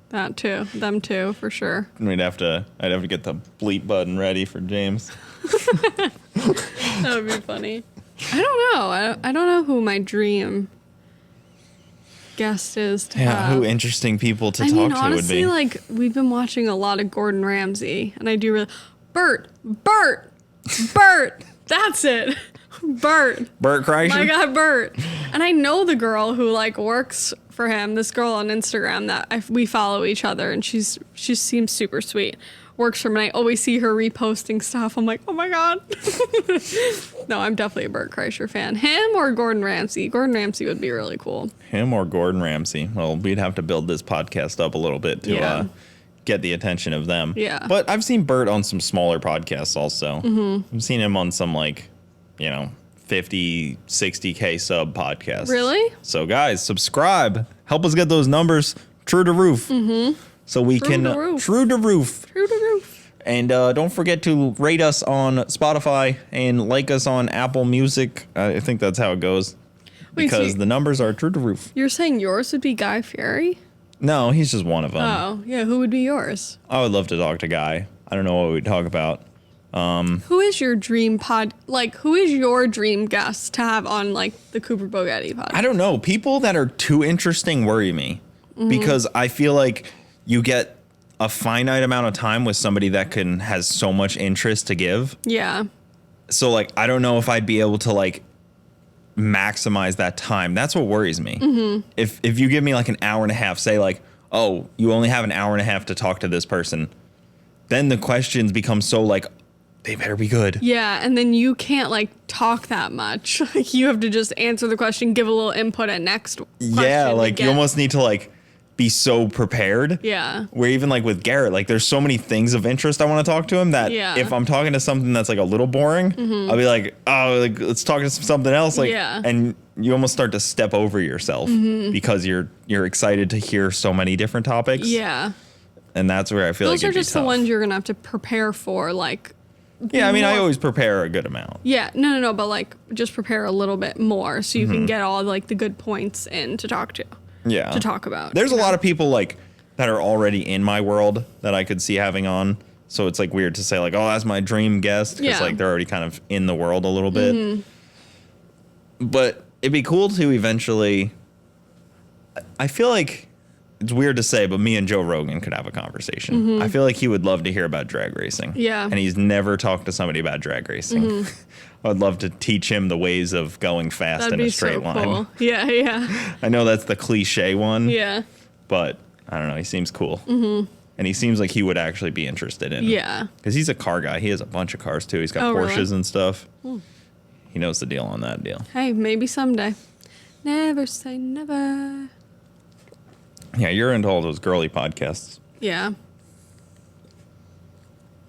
That too. Them too, for sure. And I'd have to get the bleep button ready for James. That would be funny. I don't know. I don't know who my dream guest is to have. Who interesting people to I talk mean, to honestly, would be. like we've been watching a lot of Gordon Ramsay, and I do really Bert. That's it. Bert. Bert Kreischer? My God, Bert. And I know the girl who like works for him. This girl on Instagram that we follow each other, and she seems super sweet. Works for him, and I always see her reposting stuff. I'm like, oh my God. No, I'm definitely a Bert Kreischer fan. Him or Gordon Ramsay. Gordon Ramsay would be really cool. Him or Gordon Ramsay? Well, we'd have to build this podcast up a little bit to get the attention of them. Yeah. But I've seen Bert on some smaller podcasts also. Mm-hmm. I've seen him on some like, 50, 60K sub podcasts. Really? So guys, subscribe. Help us get those numbers true to roof. Mm-hmm. So we True can to roof. true to roof. True to roof. And don't forget to rate us on Spotify and like us on Apple Music. I think that's how it goes. Wait, Because so the numbers are true to roof. You're saying yours would be Guy Fieri? No, he's just one of them. Oh, yeah. Who would be yours? I would love to talk to Guy. I don't know what we'd talk about. Who is your dream who is your dream guest to have on, like, the Cooper Bogetti pod? I don't know. People that are too interesting worry me. Because I feel like you get a finite amount of time with somebody that has so much interest to give. Yeah. So, like, I don't know if I'd be able to, like, maximize that time. That's what worries me. Mm-hmm. If you give me, like, an hour and a half, say, like, oh, you only have an hour and a half to talk to this person, then the questions become so, like, they better be good. Yeah, and then you can't, like, talk that much. Like, you have to just answer the question, give a little input at next question. Yeah, like, again. you almost need to, like, be so prepared. Yeah. Where even, like, with Garrett, like, there's so many things of interest I want to talk to him that if I'm talking to something that's, like, a little boring, I'll be like, oh, like, let's talk to something else. Like, and you almost start to step over yourself because you're excited to hear so many different topics. Yeah. And that's where I feel Those like are just the tough. ones you're going to have to prepare for, like... Yeah, I mean, I more. always prepare a good amount. Yeah, no, but, like, just prepare a little bit more so you can get all, like, the good points in to talk to. Yeah. To talk about. There's a lot of people, like, that are already in my world that I could see having on. So it's, like, weird to say, like, oh, that's my dream guest. Because, like, they're already kind of in the world a little bit. But it'd be cool to eventually... I feel like... It's weird to say, but me and Joe Rogan could have a conversation. I feel like he would love to hear about drag racing. Yeah. And he's never talked to somebody about drag racing. I'd love to teach him the ways of going fast That'd in be a straight so line. cool. Yeah. I know that's the cliche one. Yeah. But I don't know. He seems cool. And he seems like he would actually be interested in it. Yeah. Because he's a car guy. He has a bunch of cars, too. He's got Porsches really? and stuff. He knows the deal on that deal. Hey, maybe someday. Never say never. Yeah, you're into all those girly podcasts. Yeah.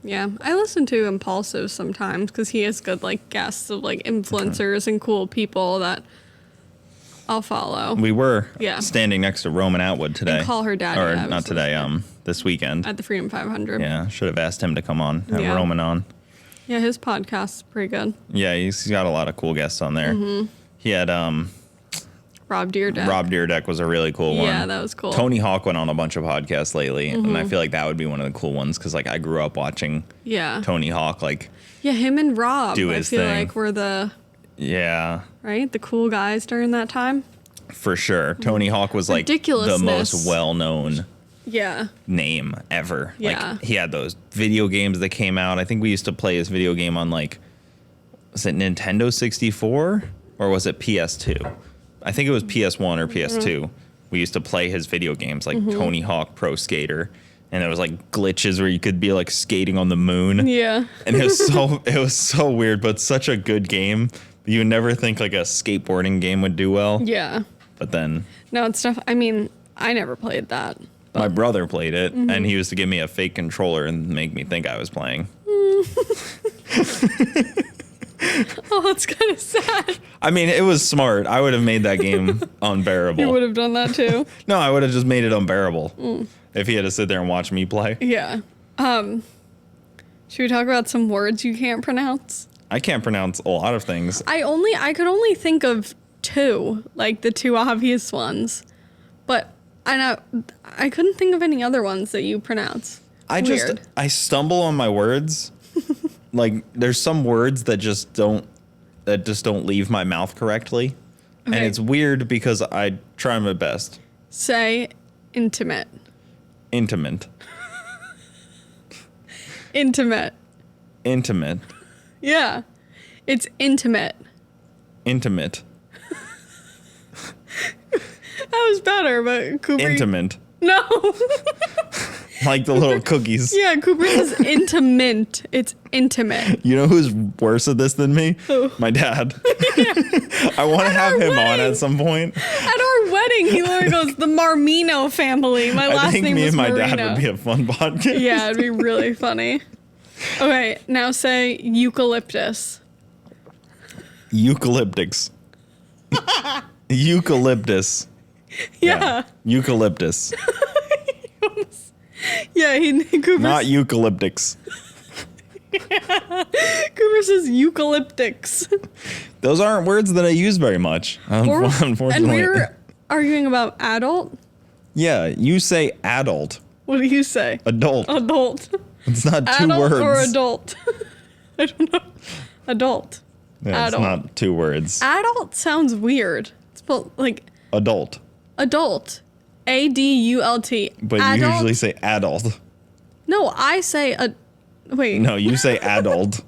Yeah, I listen to Impulsive sometimes because he has good, like, guests of, like, influencers and cool people that I'll follow. We were Yeah. standing next to Roman Atwood today. And Call Her Daddy, Or I was not today, listening. this weekend. At the Freedom 500. Yeah, should have asked him to come on, have Yeah. Roman on. Yeah, his podcast's pretty good. Yeah, he's got a lot of cool guests on there. He had Rob Deerdeck. Rob Deerdeck was a really cool one. Yeah, that was cool. Tony Hawk went on a bunch of podcasts lately, and I feel like that would be one of the cool ones because, like, I grew up watching Yeah. Tony Hawk. Like, Yeah, him and Rob, Do I his feel thing. like were the, yeah, right? The cool guys during that time. for sure. Tony Hawk was like the Ridiculousness. most well-known Yeah. name ever. Yeah. Like, he had those video games that came out. I think we used to play his video game on, like, was it Nintendo 64 or was it PS2? I think it was PS1 or PS2. We used to play his video games, like Tony Hawk Pro Skater and it was like glitches where you could be like skating on the moon. Yeah. And it was so weird, but such a good game. You would never think like a skateboarding game would do well. Yeah. But then No, it's stuff. I mean, I never played that. But. My brother played it, and he used to give me a fake controller and make me think I was playing. Oh, that's kind of sad. I mean, it was smart. I would have made that game unbearable. You would have done that too. No, I would have just made it unbearable if he had to sit there and watch me play. Yeah. Should we talk about some words you can't pronounce? I can't pronounce a lot of things. I could only think of two, like the two obvious ones, but I couldn't think of any other ones that you pronounce. Weird. I stumble on my words. Like there's some words that just don't leave my mouth correctly. Okay. And it's weird because I try my best. Say intimate. Intimate. Intimate. Intimate. Yeah. It's intimate. Intimate. That was better, but Cooper... Intimate. No. Like the little cookies. Yeah, Cooper says intimate. It's intimate. You know who's worse at this than me? Who? My dad. I want to have him on at some point. At our wedding, he literally goes, the Marmino family. My last name was Marino. I think me and my dad would be a fun podcast. Yeah, it'd be really funny. Okay, now say eucalyptus. Eucalyptics. Eucalyptus. Yeah. Eucalyptus. Yeah, Cooper. Not eucalyptics. Cooper says eucalyptics. Those aren't words that I use very much, unfortunately. And we're arguing about adult? Yeah, you say adult. What do you say? Adult. Adult. It's not two adult words. Or adult? I don't know. Adult. Yeah, adult. It's not two words. Adult sounds weird. It's spelled like... Adult. Adult. A-D-U-L-T. But adult? you usually say adult. No, I say... Wait. No, you say adult.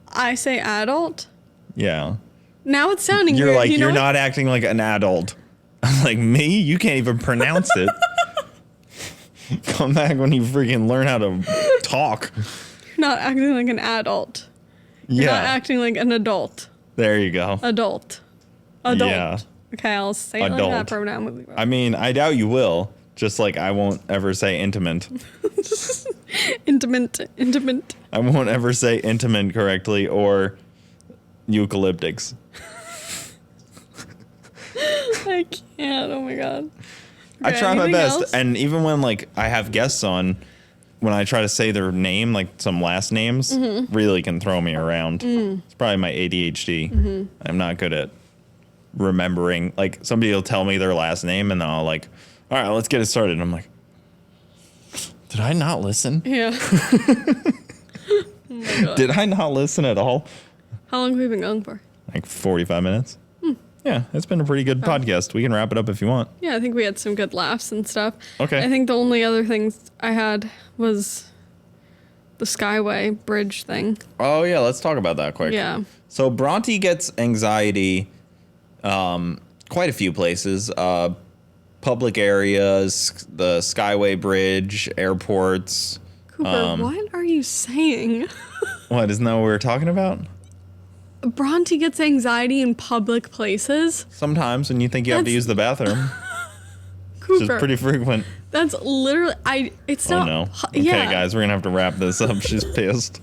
I say adult? Yeah. Now it's sounding You're weird. like, you know you're not acting like an adult. I'm like, me? You can't even pronounce it. Come back when you freaking learn how to talk. You're not acting like an adult. You're not acting like an adult. There you go. Adult. Adult. Yeah. Okay, I'll say it adult. like that from now moving on. I mean, I doubt you will. Just like I won't ever say intimate. Intimate. I won't ever say intimate correctly or eucalyptics. I can't. Oh my god. Okay, I try my best. Else? And even when like I have guests on, when I try to say their name, like some last names, really can throw me around. It's probably my ADHD. I'm not good at remembering. Like somebody will tell me their last name and I'll like, all right, let's get it started. And I'm like, did I not listen? Yeah. Oh my god. Did I not listen at all? How long have we been going for? Like 45 minutes. Yeah, it's been a pretty good podcast. We can wrap it up if you want. Yeah, I think we had some good laughs and stuff. Okay. I think the only other things I had was the Skyway bridge thing. Oh, yeah, let's talk about that quick. Yeah. So Bronte gets anxiety quite a few places. Public areas, the Skyway Bridge, airports. Cooper, what are you saying? What, isn't that what we were talking about? Bronte gets anxiety in public places? Sometimes when you think you have to use the bathroom. Cooper. Which is pretty frequent. That's literally, it's not. Oh, no. Okay, yeah. guys, we're going to have to wrap this up. She's pissed.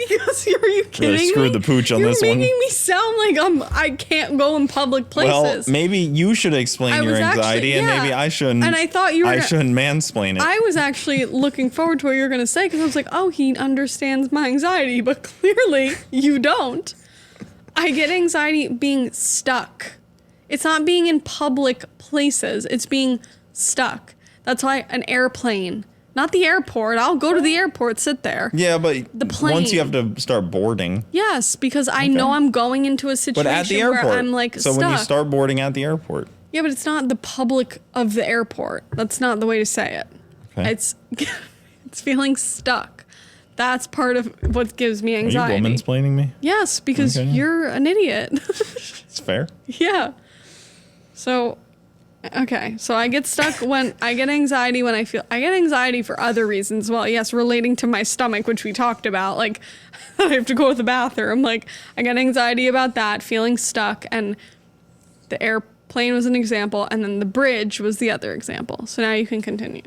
Because are you kidding Really screwed the pooch on this You're one. making me sound like I can't go in public places. Well, maybe you should explain your anxiety, and maybe I shouldn't. And I thought you were. I shouldn't mansplain it. I was actually looking forward to what you were going to say because I was like, oh, he understands my anxiety, but clearly you don't. I get anxiety being stuck. It's not being in public places. It's being stuck. That's why an airplane. Not the airport. I'll go to the airport, sit there. Yeah, but the plane. Once you have to start boarding. Yes, because I know I'm going into a situation but at the airport, where I'm like so stuck. when you start boarding at the airport. Yeah, but it's not the public of the airport. That's not the way to say it. Okay. It's feeling stuck. That's part of what gives me anxiety. Are you womansplaining me? Yes, because you're an idiot. It's fair. Yeah. So Okay, so I get stuck when I get anxiety when I get anxiety for other reasons. Well, yes, relating to my stomach, which we talked about, like I have to go to the bathroom. Like I get anxiety about that, feeling stuck, and the airplane was an example, and then the bridge was the other example. So now you can continue.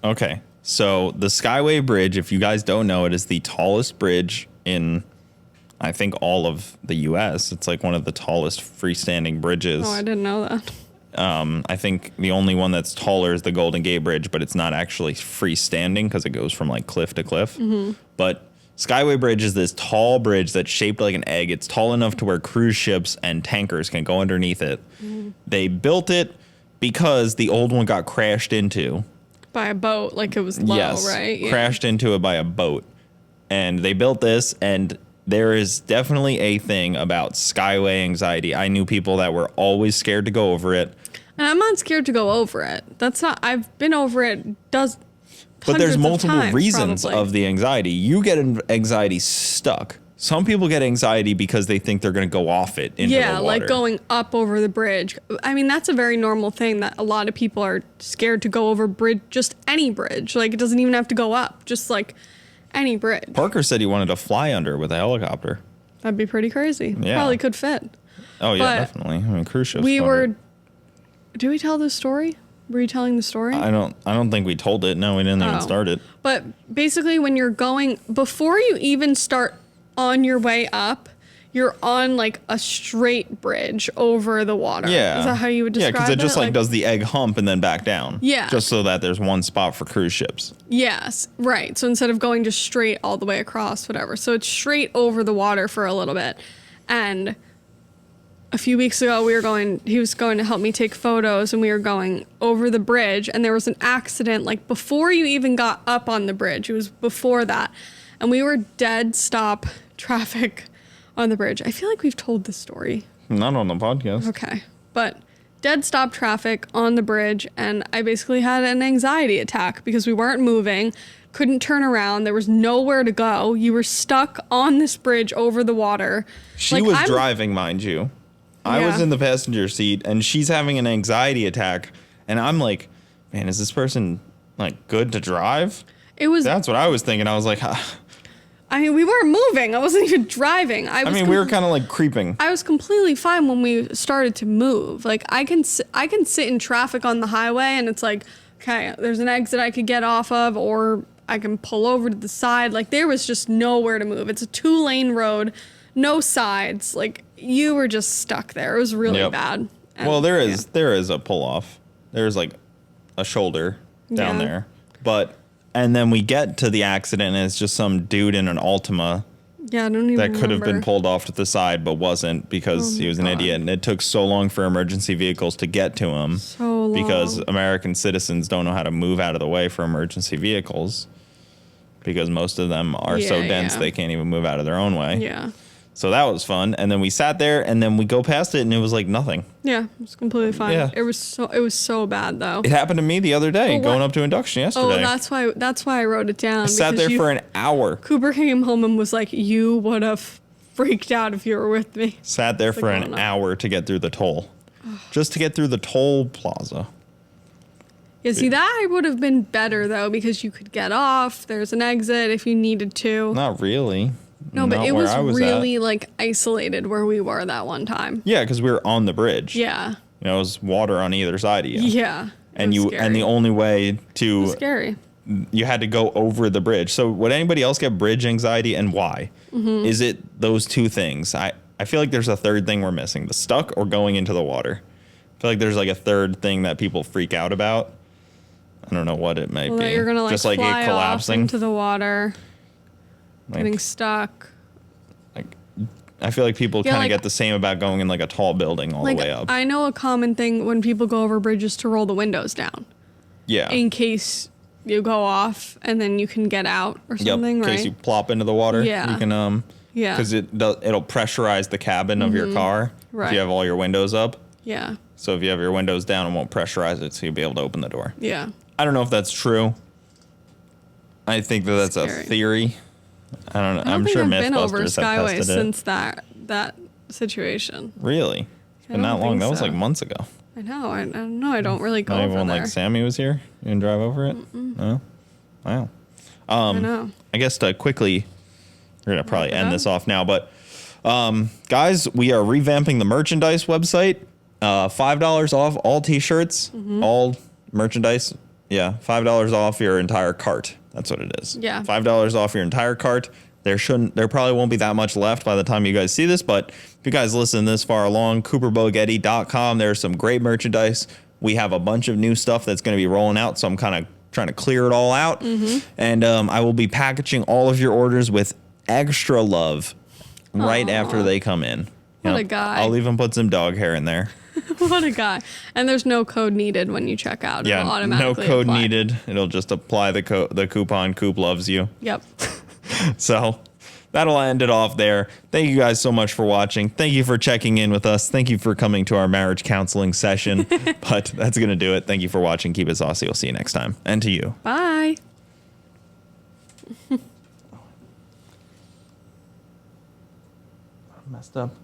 Okay, so the Skyway Bridge, if you guys don't know, it is the tallest bridge in, I think, all of the U.S. It's like one of the tallest freestanding bridges. Oh, I didn't know that. I think the only one that's taller is the Golden Gate Bridge, but it's not actually freestanding because it goes from like cliff to cliff. Mm-hmm. But Skyway Bridge is this tall bridge that's shaped like an egg. It's tall enough to where cruise ships and tankers can go underneath it. Mm-hmm. They built it because the old one got crashed into. By a boat, like it was low, yes, right? Yeah. Crashed into it by a boat. And they built this, and there is definitely a thing about Skyway anxiety. I knew people that were always scared to go over it. And I'm not scared to go over it. I've been over it but there's multiple times, reasons probably. of the anxiety. You get anxiety stuck. Some people get anxiety because they think they're going to go off it into the water. Yeah, like going up over the bridge. I mean, that's a very normal thing that a lot of people are scared to go over bridge, just any bridge. Like, it doesn't even have to go up, just like any bridge. Parker said he wanted to fly under with a helicopter. That'd be pretty crazy. Yeah. Probably could fit. Oh, yeah, But definitely. I mean, cruise ships. Did we tell this story? Were you telling the story? I don't think we told it. No, we didn't even start it. But basically, when you're going, before you even start on your way up, you're on like a straight bridge over the water. Yeah. Is that how you would describe it? Yeah, because it just like does the egg hump and then back down. Yeah. Just so that there's one spot for cruise ships. Yes, right. So instead of going just straight all the way across, whatever. So it's straight over the water for a little bit. And a few weeks ago, he was going to help me take photos, and we were going over the bridge, and there was an accident, like before you even got up on the bridge. It was before that. And we were dead stop traffic on the bridge. I feel like we've told this story. Not on the podcast. Okay. But dead stop traffic on the bridge, and I basically had an anxiety attack because we weren't moving, couldn't turn around, there was nowhere to go. You were stuck on this bridge over the water. She was driving, mind you. I was in the passenger seat, and she's having an anxiety attack, and I'm like, man, is this person like good to drive? That's what I was thinking. I was like, I mean, we weren't moving. I wasn't even driving. We were kind of like creeping. I was completely fine when we started to move. Like I can sit in traffic on the highway, and it's like, okay, there's an exit I could get off of, or I can pull over to the side. Like there was just nowhere to move. It's a 2-lane road, no sides. Like you were just stuck there. It was really bad. And, well, there is a pull off. There's like a shoulder down there, and then we get to the accident, and it's just some dude in an Altima. Yeah, I don't even that could have been pulled off to the side, but wasn't because he was an idiot, and it took so long for emergency vehicles to get to him. So long. Because American citizens don't know how to move out of the way for emergency vehicles, because most of them are so dense they can't even move out of their own way. Yeah. So that was fun, and then we sat there, and then we go past it, and it was like nothing. Yeah, it was completely fine. Yeah. It was so bad though. It happened to me the other day, going up to induction yesterday. Oh, that's why I wrote it down. I sat there for an hour. Cooper came home and was like, "You would have freaked out if you were with me." Sat there for an hour to get through the toll, just to get through the toll plaza. Yeah, see, that would have been better though, because you could get off. There's an exit if you needed to. Not really. No, but it was really like isolated where we were that one time. Yeah, because we were on the bridge. Yeah. You know, it was water on either side of you. Yeah. And the only way to it was scary. You had to go over the bridge. So would anybody else get bridge anxiety, and why? Mm-hmm. Is it those two things? I feel like there's a third thing we're missing: the stuck or going into the water. I feel like there's like a third thing that people freak out about. I don't know what it might be. That you're gonna like just like fly it collapsing off into the water. Getting stuck. Like, I feel like people kind of get the same about going in like a tall building all the way up. I know a common thing when people go over bridges to roll the windows down. Yeah. In case you go off and then you can get out or something, right? In case you plop into the water. Yeah. You can Yeah. Because it'll pressurize the cabin of your car if you have all your windows up. Yeah. So if you have your windows down, it won't pressurize it, so you'll be able to open the door. Yeah. I don't know if that's true. I think that's a theory. I don't know. I'm sure Mythbusters have tested it. Since that situation. Really? It's been that long. That was like months ago. I know. I don't know. I don't really go Not over even there. like Sammy was here. You didn't drive over it? No? Wow. I know. I guess to quickly, we're going to probably Wrap it end up. this off now, but guys, we are revamping the merchandise website. $5 off all t-shirts, all merchandise. Yeah, $5 off your entire cart. That's what it is. Yeah. $5 off your entire cart. There probably won't be that much left by the time you guys see this, but if you guys listen this far along, cooperbogetti.com, there's some great merchandise. We have a bunch of new stuff that's going to be rolling out, so I'm kind of trying to clear it all out. And I will be packaging all of your orders with extra love right after they come in. What a guy. I'll even put some dog hair in there. What a guy. And there's no code needed when you check out. Yeah, It'll no automatically code apply. needed. It'll just apply the coupon. Coop loves you. Yep. So that'll end it off there. Thank you guys so much for watching. Thank you for checking in with us. Thank you for coming to our marriage counseling session. But that's going to do it. Thank you for watching. Keep it saucy. We'll see you next time. And to you. Bye. Messed up.